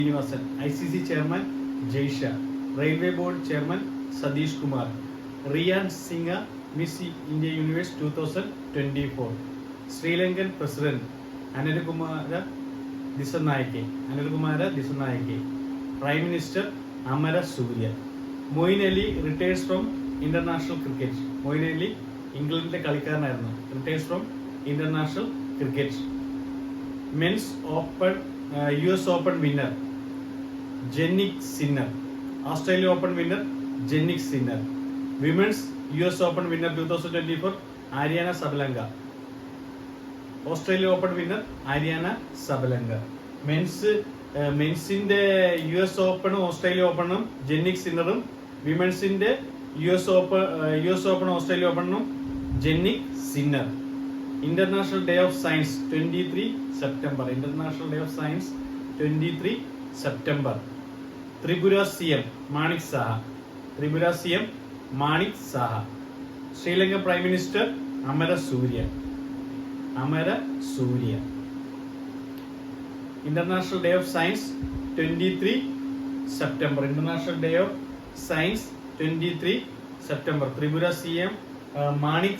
Srinivasan, ICC Chairman Jaisha, Railway Board Chairman Sadish Kumar, Riyan Singha, Miss India Universe 2024, Sri Lankan President Anandakumara Dissanayake, Prime Minister Amara Surya. Moeen Ali retires from international cricket. Moeen Ali England കളിക്കാരനായിരുന്നു, retires from international cricket. Men's Open US Open winner Jannik Sinner, Australia Open winner Jannik Sinner, Women's US Open winner 2024 Ariana Sabalenka, Australia Open winner Ariana Sabalenka. മെൻസിന്റെ US Open Australia ഓപ്പണും Jannik സിന്നറും, വിമൻസിന്റെ US Open Australia ഓപ്പണും Jannik Sinner. International day of science 23 September. International day of science 23 September. Tripura CM Manik Saha. Sri Lanka prime minister Amara Surya. International day of science 23 September. International day of science 23 September. Tripura CM Manik